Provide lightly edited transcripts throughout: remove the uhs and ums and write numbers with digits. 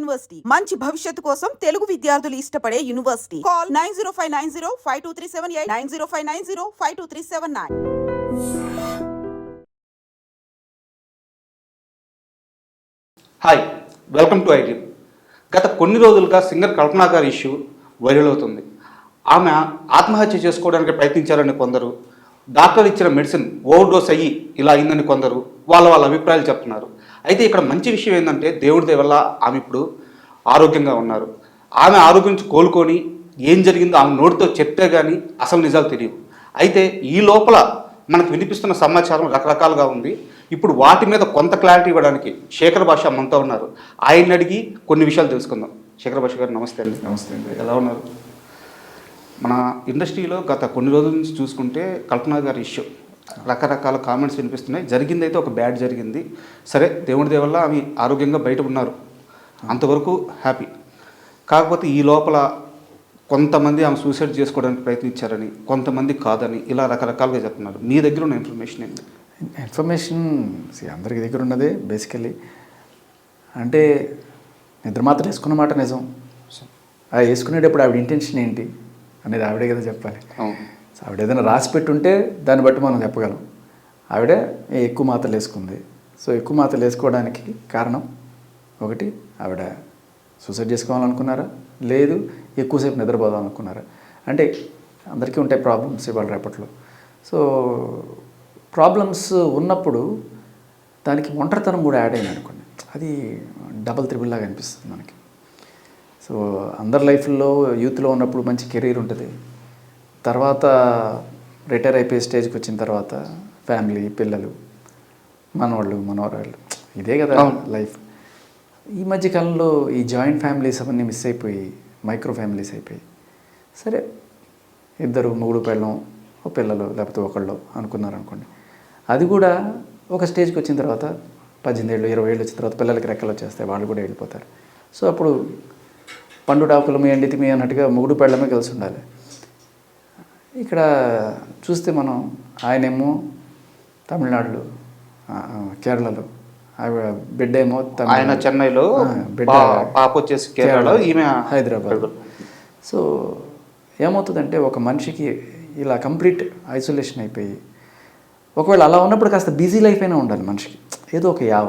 University మంచి భవిష్యత్తు కోసం తెలుగు విద్యార్థులు ఇష్టపడే university. Call 9059052378 9059052379. Hi, welcome to IT. గత కొన్ని రోజులుగా సింగర్ కల్పనా గారి ఇష్యూ వైరల్ అవుతుంది. ఆమె ఆత్మహత్య చేసుకోవడానికి ప్రయత్నించారని కొందరు, డాక్టర్ ఇచ్చిన మెడిసిన్ ఓవర్డోస్ అయ్యి ఇలా అయిందని కొందరు వాళ్ళ అభిప్రాయాలు చెప్తున్నారు. అయితే ఇక్కడ మంచి విషయం ఏంటంటే దేవుడి దయ వల్ల ఆమె ఇప్పుడు ఆరోగ్యంగా ఉన్నారు. ఆమె ఆరోగ్యం నుంచి కోలుకొని ఏం జరిగిందో ఆమె నోటితో చెప్తే కానీ అసలు నిజాలు తెలియవు. అయితే ఈ లోపల మనకు వినిపిస్తున్న సమాచారం రకరకాలుగా ఉంది. ఇప్పుడు వాటి మీద కొంత క్లారిటీ ఇవ్వడానికి శేఖర్ భాష మనతో ఉన్నారు. ఆయన్ని అడిగి కొన్ని విషయాలు తెలుసుకుందాం. శేఖర్ భాష గారు నమస్తే అండి. నమస్తే అండి. ఎలా ఉన్నారు? మన ఇండస్ట్రీలో గత కొన్ని రోజుల నుంచి చూసుకుంటే కల్పనా గారి ఇష్యూ రకరకాల కామెంట్స్ వినిపిస్తున్నాయి. జరిగింది అయితే ఒక బ్యాడ్ జరిగింది. సరే, దేవుడి దయ వల్ల ఆమె ఆరోగ్యంగా బయట ఉన్నారు, అంతవరకు హ్యాపీ. కాకపోతే ఈ లోపల కొంతమంది ఆమె సూసైడ్ చేసుకోవడానికి ప్రయత్నించారని, కొంతమంది కాదని, ఇలా రకరకాలుగా చెప్తున్నారు. మీ దగ్గర ఉన్న ఇన్ఫర్మేషన్ ఏంటి? ఇన్ఫర్మేషన్ అందరికి దగ్గర ఉన్నదే బేసికలీ. అంటే నిద్ర మాత్రం వేసుకున్న మాట నిజం. ఆ వేసుకునేటప్పుడు ఆవిడ ఇంటెన్షన్ ఏంటి అనేది ఆవిడే కదా చెప్పాలి. సో ఆవిడ ఏదైనా రాసి పెట్టుంటే దాన్ని బట్టి మనం చెప్పగలం. ఆవిడ ఎక్కువ మాత్రలు వేసుకుంది. సో ఎక్కువ మాత్రలు వేసుకోవడానికి కారణం ఒకటి, ఆవిడ సూసైడ్ చేసుకోవాలనుకున్నారా, లేదు ఎక్కువసేపు నిద్రపోదాం అనుకున్నారా. అంటే అందరికీ ఉంటాయి ప్రాబ్లమ్స్ ఇవాళ రేపట్లో. సో ప్రాబ్లమ్స్ ఉన్నప్పుడు దానికి ఒంటరితనం కూడా యాడ్ అయింది అనుకోండి, అది డబల్ త్రిబుల్ లాగా అనిపిస్తుంది మనకి. సో అందరి లైఫ్లో యూత్లో ఉన్నప్పుడు మంచి కెరీర్ ఉంటుంది. తర్వాత రిటైర్ అయిపోయే స్టేజ్కి వచ్చిన తర్వాత ఫ్యామిలీ, పిల్లలు, మనవాళ్ళు, మనవరాళ్ళు, ఇదే కదా లైఫ్. ఈ మధ్యకాలంలో ఈ జాయింట్ ఫ్యామిలీస్ అవన్నీ మిస్ అయిపోయి మైక్రో ఫ్యామిలీస్ అయిపోయి, సరే ఇద్దరు మొగుడు పెళ్ళం, ఓ పిల్లలు లేకపోతే ఒకళ్ళు అనుకున్నారనుకోండి, అది కూడా ఒక స్టేజ్కి వచ్చిన తర్వాత 18 ఏళ్ళు 20 ఏళ్ళు వచ్చిన తర్వాత పిల్లలకి రెక్కలు వచ్చేస్తాయి, వాళ్ళు కూడా వెళ్ళిపోతారు. సో అప్పుడు పండు డాకులమి ఎండితిమి అన్నట్టుగా మొగుడు పెళ్ళమే కలిసి ఉండాలి. ఇక్కడ చూస్తే మనం ఆయనేమో తమిళనాడులో, కేరళలో, బిడ్డ ఏమో ఆయన చెన్నైలో, బిడ్డ పాప వచ్చేసి కేరళలో, ఈమె హైదరాబాద్. సో ఏమవుతుందంటే ఒక మనిషికి ఇలా కంప్లీట్ ఐసోలేషన్ అయిపోయి, ఒకవేళ అలా ఉన్నప్పుడు కాస్త బిజీ లైఫ్ అయినా ఉండాలి మనిషికి, ఏదో ఒక యావ.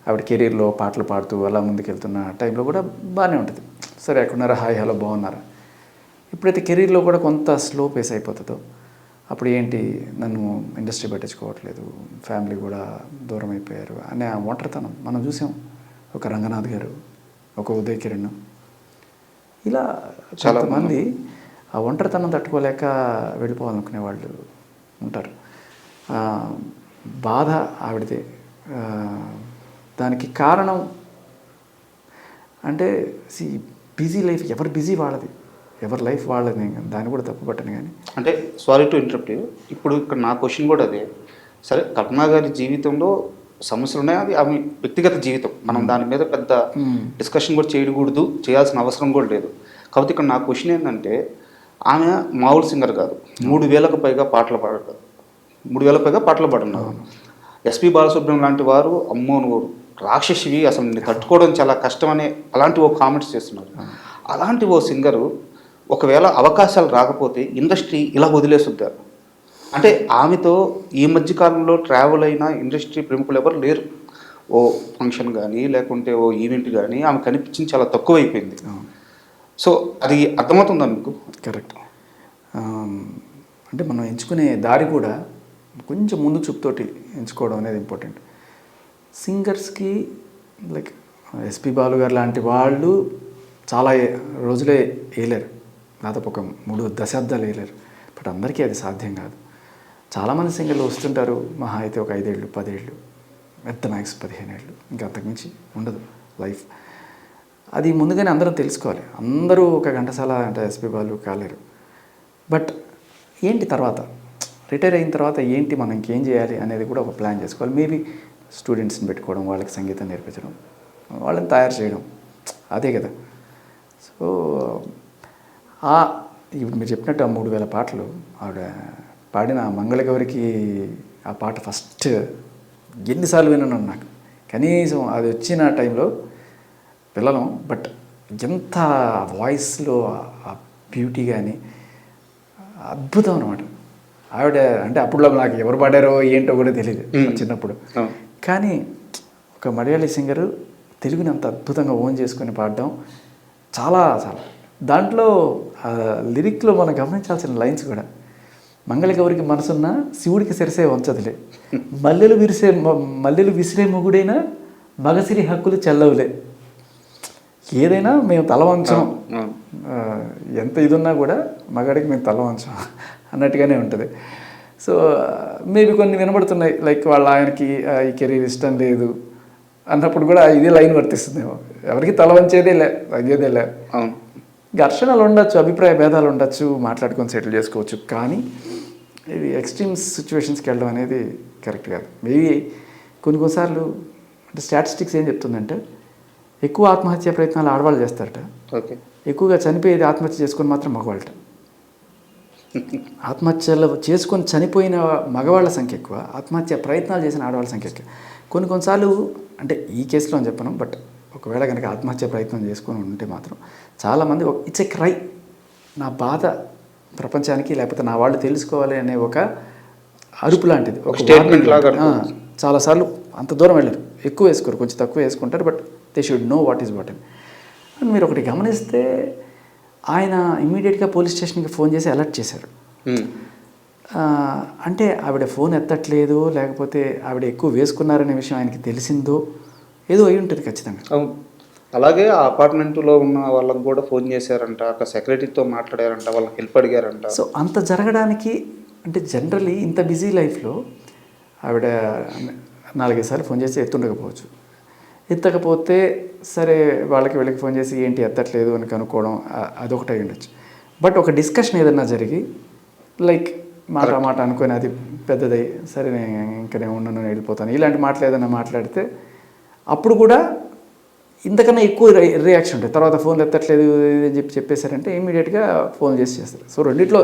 ఆవిడ కెరీర్లో పాటలు పాడుతూ అలా ముందుకెళ్తున్న టైంలో కూడా బాగానే ఉంటుంది. సరే ఎక్కడున్నారా, హాయ్ హలో బాగున్నారా. ఎప్పుడైతే కెరీర్లో కూడా కొంత స్లో పేస్ అయిపోతుందో అప్పుడు ఏంటి, నన్ను ఇండస్ట్రీ పట్టించుకోవట్లేదు, ఫ్యామిలీ కూడా దూరం అయిపోయారు అనే ఆ ఒంటరితనం మనం చూసాం. ఒక రంగనాథ్ గారు, ఒక ఉదయ్ కిరణ్, ఇలా చాలామంది ఆ ఒంటరితనం తట్టుకోలేక వెళ్ళిపోవాలనుకునే వాళ్ళు ఉంటారు. బాధ ఆవిడదే. దానికి కారణం అంటే బిజీ లైఫ్, ఎవరు బిజీ వాళ్ళది, ఎవరి లైఫ్ వాళ్ళది, దాన్ని కూడా తప్పు పట్టను. కానీ అంటే సారీ టు ఇంటరప్ట్ యూ, ఇప్పుడు ఇక్కడ నా క్వశ్చన్ కూడా అదే. సరే, కల్పనా గారి జీవితంలో సమస్యలు ఉన్నాయి, అది ఆమె వ్యక్తిగత జీవితం, మనం దాని మీద పెద్ద డిస్కషన్ కూడా చేయకూడదు, చేయాల్సిన అవసరం కూడా లేదు. కాబట్టి ఇక్కడ నా క్వశ్చన్ ఏంటంటే, ఆమె మామూలు సింగర్ కాదు, 3000కు పైగా పాటలు పాడారు, 3000 పైగా పాటలు పాడున్నారు. ఎస్పి బాలసుబ్రహ్మణ్యం లాంటి వారు, అమ్మో నువ్వు రాక్షసివి, అసలు నేను తట్టుకోవడం చాలా కష్టమని అలాంటి ఓ కామెంట్స్ చేస్తున్నారు. అలాంటి ఓ సింగరు ఒకవేళ అవకాశాలు రాకపోతే ఇండస్ట్రీ ఇలా వదిలేసుద్దారు. అంటే ఆమెతో ఈ మధ్యకాలంలో ట్రావెల్ అయిన ఇండస్ట్రీ ప్రముఖులు ఎవరు లేరు. ఓ ఫంక్షన్ కానీ లేకుంటే ఓ ఈవెంట్ కానీ ఆమె కనిపించింది చాలా తక్కువైపోయింది. సో అది అర్థమవుతుందా మీకు? కరెక్ట్. అంటే మనం ఎంచుకునే దారి కూడా కొంచెం ముందు చూపుతోటి ఎంచుకోవడం అనేది ఇంపార్టెంట్. సింగర్స్కి లైక్ ఎస్పి బాలు గారు లాంటి వాళ్ళు చాలా రోజులే వేయలేరు, దాదాపు ఒక 3 దశాబ్దాలు వేయలేరు. బట్ అందరికీ అది సాధ్యం కాదు. చాలామంది సింగర్లు వస్తుంటారు, మహా అయితే ఒక 5 ఏళ్ళు 10 ఏళ్ళు, ఎంత మ్యాక్స్ 15 ఏళ్ళు, ఇంకా అంతకుమించి ఉండదు లైఫ్. అది ముందుగానే అందరూ తెలుసుకోవాలి. అందరూ ఒక ఘంటసాల అంటే ఎస్పి బాలు కాలేరు. బట్ ఏంటి తర్వాత, రిటైర్ అయిన తర్వాత ఏంటి, మనం ఇంకేం చేయాలి అనేది కూడా ఒక ప్లాన్ చేసుకోవాలి. మేబీ స్టూడెంట్స్ని పెట్టుకోవడం, వాళ్ళకి సంగీతం నేర్పించడం, వాళ్ళని తయారు చేయడం, అదే కదా. సో ఇప్పుడు మీరు చెప్పినట్టు ఆ 3000 పాటలు ఆవిడ పాడిన మంగళగౌరికి ఆ పాట ఫస్ట్ ఎన్నిసార్లు విన్నాను నాకు. కనీసం అది వచ్చిన టైంలో పిల్లలం, బట్ ఎంత వాయిస్లో ఆ బ్యూటీ కానీ అద్భుతం అనమాట. ఆవిడ అంటే అప్పుడు నాకు ఎవరు పాడారో ఏంటో కూడా తెలియదు చిన్నప్పుడు. కానీ ఒక మలయాళీ సింగరు తెలుగుని అంత అద్భుతంగా ఓన్ చేసుకొని పాడడం చాలా చాలా. దాంట్లో లిరిక్లో మనం గమనించాల్సిన లైన్స్ కూడా, మంగళ గౌరికి మనసున్న శివుడికి సిరసే వంచదులే, మల్లెలు విసిరే మొగుడైనా మగసిరి హక్కులు చెల్లవులే, ఏదైనా మేము తల వంచం, ఎంత ఇది ఉన్నా కూడా మగాడికి మేము తల వంచం అన్నట్టుగానే ఉంటుంది. సో మేబీ కొన్ని వినబడుతున్నాయి, లైక్ వాళ్ళ ఆయనకి ఈ కెరీర్ ఇష్టం లేదు అన్నప్పుడు కూడా ఇదే లైన్ వర్తిస్తుందేమో, ఎవరికి తల వంచేదేలే తగ్గేదేలే. ఘర్షణలు ఉండొచ్చు, అభిప్రాయ భేదాలు ఉండొచ్చు, మాట్లాడుకొని సెటిల్ చేసుకోవచ్చు, కానీ ఇవి ఎక్స్ట్రీమ్ సిచ్యువేషన్స్కి వెళ్ళడం అనేది కరెక్ట్ కాదు. మేబీ కొన్నిసార్లు అంటే స్టాటిస్టిక్స్ ఏం చెప్తుందంటే ఎక్కువ ఆత్మహత్య ప్రయత్నాలు ఆడవాళ్ళు చేస్తారట, ఎక్కువగా చనిపోయేది ఆత్మహత్య చేసుకొని మాత్రం మగవాళ్ళట. ఆత్మహత్యలు చేసుకొని చనిపోయిన మగవాళ్ళ సంఖ్య ఎక్కువ, ఆత్మహత్య ప్రయత్నాలు చేసిన ఆడవాళ్ళ సంఖ్య ఎక్కువ. కొన్నిసార్లు అంటే ఈ కేసులో అని చెప్పను, బట్ ఒకవేళ కనుక ఆత్మహత్య ప్రయత్నం చేసుకొని ఉంటే మాత్రం చాలామంది ఇట్స్ ఏ క్రై, నా బాధ ప్రపంచానికి లేకపోతే నా వాళ్ళు తెలుసుకోవాలి అనే ఒక అరుపు లాంటిది, ఒక స్టేట్మెంట్ లాగా. చాలాసార్లు అంత దూరం వెళ్ళరు, ఎక్కువ వేసుకోరు, కొంచెం తక్కువ వేసుకుంటారు, but they should know what is what అని. మీరు ఒకటి గమనిస్తే ఆయన ఇమ్మీడియట్గా పోలీస్ స్టేషన్కి ఫోన్ చేసి అలర్ట్ చేశారు. అంటే ఆవిడ ఫోన్ ఎత్తట్లేదు, లేకపోతే ఆవిడ ఎక్కువ వేసుకున్నారనే విషయం ఆయనకి తెలిసిందో ఏదో అయి ఉంటుంది ఖచ్చితంగా. అలాగే ఆ అపార్ట్మెంట్లో ఉన్న వాళ్ళకి కూడా ఫోన్ చేశారంట, అక్కడ సెక్రటరీతో మాట్లాడారంట, వాళ్ళకి హెల్ప్ అడిగారంట. సో అంత జరగడానికి అంటే జనరలీ ఇంత బిజీ లైఫ్లో ఆవిడ 4-5 సార్లు ఫోన్ చేసి ఎత్తుండకపోవచ్చు. ఎత్తకపోతే సరే వాళ్ళకి వీళ్ళకి ఫోన్ చేసి ఏంటి ఎత్తట్లేదు అని కనుక్కోవడం అదొకటి అయి ఉండొచ్చు. బట్ ఒక డిస్కషన్ ఏదన్నా జరిగి లైక్ మాట అనుకొని అది పెద్దదై సరే ఇంకా నేను ఉన్నాను వెళ్ళిపోతాను ఇలాంటి మాటలు ఏదైనా మాట్లాడితే అప్పుడు కూడా ఇంతకన్నా ఎక్కువ రియాక్షన్ ఉంటుంది. తర్వాత ఫోన్లు ఎత్తట్లేదు అని చెప్పేశారంటే ఇమీడియట్గా ఫోన్ చేస్తారు. సో రెండిట్లో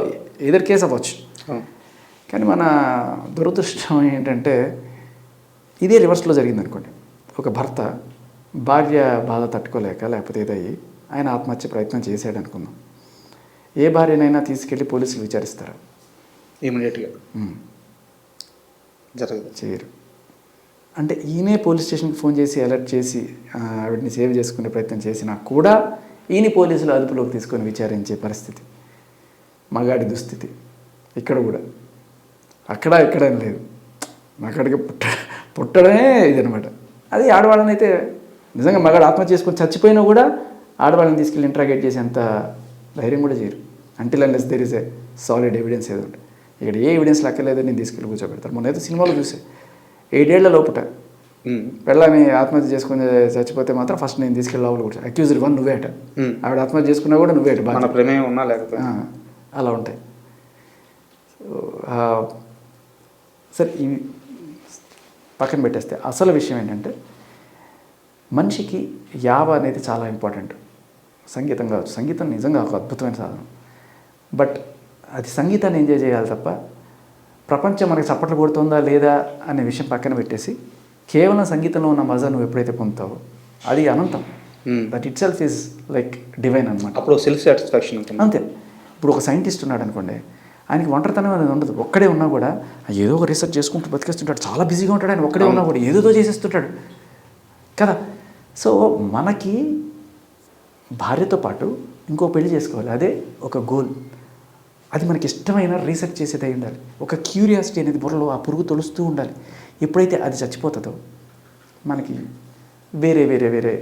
ఏదర్ కేసు అవ్వచ్చు. కానీ మన దురదృష్టం ఏంటంటే ఇదే రివర్స్లో జరిగింది అనుకోండి. ఒక భర్త భార్య బాధ తట్టుకోలేక లేకపోతే ఏదయ్యి ఆయన ఆత్మహత్య ప్రయత్నం చేశాడు అనుకుందాం. ఏ భార్యనైనా తీసుకెళ్ళి పోలీసులు విచారిస్తారా? ఇమీడియట్గా జరగదు, చేయరు. అంటే ఈయనే పోలీస్ స్టేషన్కి ఫోన్ చేసి అలర్ట్ చేసి ఆవిడని సేవ్ చేసుకునే ప్రయత్నం చేసినా కూడా ఈయన పోలీసులు అదుపులోకి తీసుకొని విచారించే పరిస్థితి మగాడి దుస్థితి ఇక్కడ కూడా. అక్కడ ఇక్కడ లేదు, మగాడికి పుట్టడమే ఇదనమాట. అది ఆడవాళ్ళని అయితే నిజంగా మగాడు ఆత్మహత్య చేసుకొని చచ్చిపోయినా కూడా ఆడవాళ్ళని తీసుకెళ్ళి ఇంట్రాగేట్ చేసి అంత ధైర్యం కూడా చేయరు. Until unless there is a solid evidence ఏదో ఉంటుంది. ఇక్కడ ఏ ఎవిడెన్స్ లెక్కలేదో నేను తీసుకెళ్ళి కూర్చోబెడతాను. మొన్న అయితే సినిమాలో చూసే 7 ఏళ్ల లోపట పెళ్ళాన్ని ఆత్మహత్య చేసుకుని చచ్చిపోతే మాత్రం ఫస్ట్ నేను తీసుకెళ్ళి లోపల కూర్చో, అక్యూజ్డ్ 1 నువ్వేట, ఆవిడ ఆత్మహత్య చేసుకున్నా కూడా నువ్వేట, మన ప్రమేయం ఉన్నా లేకపోతే అలా ఉంటాయి. సరే ఇవి పక్కన పెట్టేస్తే అసలు విషయం ఏంటంటే మనిషికి యావ అనేది చాలా ఇంపార్టెంట్. సంగీతం కావచ్చు, సంగీతం నిజంగా ఒక అద్భుతమైన సాధనం. బట్ అది సంగీతాన్ని ఎంజాయ్ చేయాలి తప్ప ప్రపంచం మనకి చప్పట్లు కొడుతుందా లేదా అనే విషయం పక్కన పెట్టేసి కేవలం సంగీతంలో ఉన్న మజా నువ్వు ఎప్పుడైతే పొందుతావో అది అనంతం. That it self is like divine అనమాట. అప్పుడు సెల్ఫ్ సాటిస్ఫాక్షన్ ఉంటుంది. అంతే. ఇప్పుడు ఒక సైంటిస్ట్ ఉన్నాడు అనుకోండి, ఆయనకి ఒంటరితనం అనేది ఉండదు. ఒక్కడే ఉన్నా కూడా ఏదో ఒక రీసెర్చ్ చేసుకుంటూ బతికేస్తుంటాడు, చాలా బిజీగా ఉంటాడు. ఆయన ఒక్కడే ఉన్నా కూడా ఏదేదో చేసేస్తుంటాడు కదా. సో మనకి భార్యతో పాటు ఇంకో పెళ్లి చేసుకోవాలి, అదే ఒక గోల్. అది మనకి ఇష్టమైన రీసెర్చ్ చేసేది అయి ఉండాలి. ఒక క్యూరియాసిటీ అనేది బుర్రలో ఆ పురుగు తొలుస్తూ ఉండాలి. ఎప్పుడైతే అది చచ్చిపోతుందో మనకి వేరే వేరే వేరే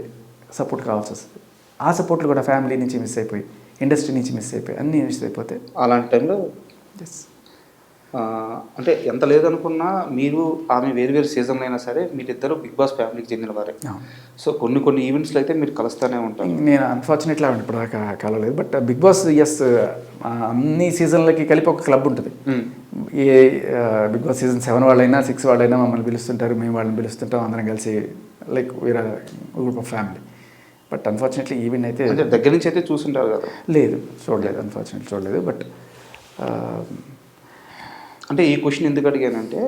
సపోర్ట్ కావాల్సి వస్తుంది. ఆ సపోర్ట్లు కూడా ఫ్యామిలీ నుంచి మిస్ అయిపోయి, ఇండస్ట్రీ నుంచి మిస్ అయిపోయి, అన్నీ మిస్ అయిపోతే అలాంటి టైంలో అంటే ఎంత లేదనుకున్నా మీరు ఆమె వేరు వేరు సీజన్లు అయినా సరే మీరిద్దరు బిగ్ బాస్ ఫ్యామిలీకి చెందిన వారే. సో కొన్ని ఈవెంట్స్లో అయితే మీరు కలుస్తూనే ఉంటారు. నేను అన్ఫార్చునేట్లీ ఇప్పుడు దాకా కలవలేదు, బట్ బిగ్ బాస్ ఎస్ అన్ని సీజన్లకి కలిపి ఒక క్లబ్ ఉంటుంది. ఏ బిగ్ బాస్ సీజన్ 7 వాళ్ళైనా 6 వాళ్ళైనా మమ్మల్ని పిలుస్తుంటారు, మేము వాళ్ళని పిలుస్తుంటాం, అందరం కలిసి like we're group of family. But unfortunately event అయితే దగ్గర నుంచి అయితే చూస్తుంటారు కదా? లేదు, చూడలేదు, అన్ఫార్చునేట్లీ చూడలేదు. బట్ అంటే ఈ క్వశ్చన్ ఎందుకు అడిగానంటే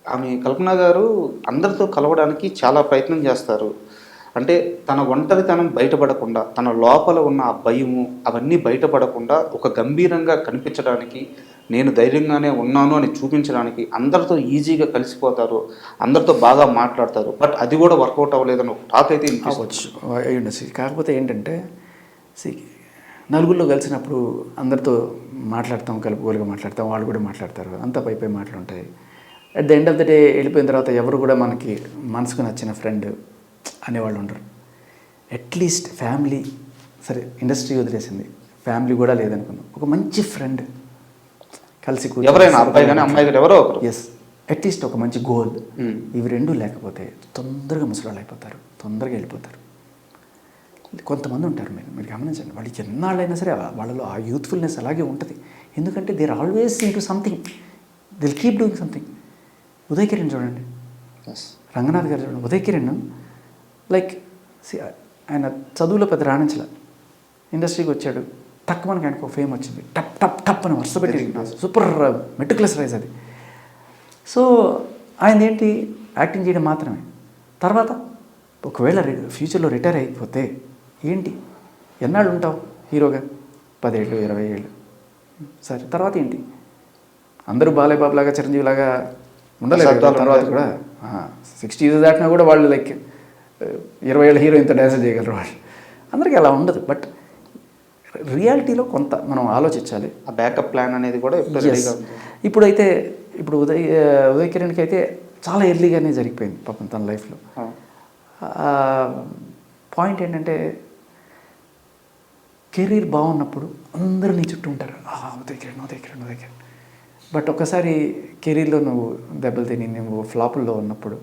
ఆమె కల్పన గారు అందరితో కలవడానికి చాలా ప్రయత్నం చేస్తారు. అంటే తన ఒంటరితనం బయటపడకుండా, తన లోపల ఉన్న ఆ భయము అవన్నీ బయటపడకుండా ఒక గంభీరంగా కనిపించడానికి, నేను ధైర్యంగానే ఉన్నాను అని చూపించడానికి అందరితో ఈజీగా కలిసిపోతారు, అందరితో బాగా మాట్లాడతారు. బట్ అది కూడా వర్కౌట్ అవ్వలేదని ఒక టాక్ అయితే అవ్వచ్చు, అయి ఉండొచ్చు. కాకపోతే ఏంటంటే నలుగురిలో కలిసినప్పుడు అందరితో మాట్లాడతాం, కలుపుకోలుగా మాట్లాడతాం, వాళ్ళు కూడా మాట్లాడతారు, అంతా పై మాటలు ఉంటాయి. At the end of the day వెళ్ళిపోయిన తర్వాత ఎవరు కూడా మనకి మనసుకు నచ్చిన ఫ్రెండ్ అనేవాళ్ళు ఉండరు. అట్లీస్ట్ ఫ్యామిలీ, సరే ఇండస్ట్రీ వదిలేసింది, ఫ్యామిలీ కూడా లేదనుకున్నాం, ఒక మంచి ఫ్రెండ్ కలిసి ఎవరైనా అబ్బాయి కానీ అమ్మాయి కానీ ఎవరో ఒకరు, ఎస్, అట్లీస్ట్ ఒక మంచి గోల్, ఇవి రెండూ లేకపోతే తొందరగా ముసలాళ్ళు అయిపోతారు, తొందరగా వెళ్ళిపోతారు. కొంతమంది ఉంటారు, మీరు గమనించండి, వాళ్ళు ఎన్నాళ్ళైనా సరే వాళ్ళలో ఆ యూత్ఫుల్నెస్ అలాగే ఉంటుంది. ఎందుకంటే they are always into something, they'll keep doing something. Uday Kiran చూడండి, రంగనాథ్ గారు చూడండి, ఉదయ్ కిరణ్ లైక్ ఆయన చదువులో పెద్ద రాణించలే, ఇండస్ట్రీకి వచ్చాడు, టక్ మనకి ఆయనకు ఒక ఫేమ్ వచ్చింది, టప్ టప్ టప్ అని వరుస పెట్టి సూపర్ మెట్రికులస్ రైజ్ అది. సో ఆయన ఏంటి, యాక్టింగ్ చేయడం మాత్రమే. తర్వాత ఒకవేళ ఫ్యూచర్లో రిటైర్ అయిపోతే ఏంటి, ఎన్నాళ్ళు ఉంటావు హీరోగా, 10 ఏళ్ళు 20 ఏళ్ళు, సరే తర్వాత ఏంటి, అందరూ బాలయ్య బాబు లాగా చిరంజీవి లాగా ఉండలేదు కదా. తర్వాత కూడా 60 years దాటినా కూడా వాళ్ళు లైక్ 20 ఏళ్ళ హీరో ఇంత డ్యాన్స్ చేయగలరు వాళ్ళు, అందరికీ అలా ఉండదు. బట్ రియాలిటీలో కొంత మనం ఆలోచించాలి. ఆ బ్యాకప్ ప్లాన్ అనేది కూడా ఇప్పుడైతే ఉదయ్ కిరణ్కి అయితే చాలా ఎర్లీగానే జరిగిపోయింది పాపం తన లైఫ్లో. పాయింట్ ఏంటంటే కెరీర్ బాగున్నప్పుడు అందరూ నీ చుట్టూ ఉంటారు, ఉదయ్ కిరణ్ ఉదయ్ కిరణ్ ఉదయ్ కిరణ్. బట్ ఒక్కసారి కెరీర్లో నువ్వు దెబ్బలు తిని నువ్వు ఫ్లాపుల్లో ఉన్నప్పుడు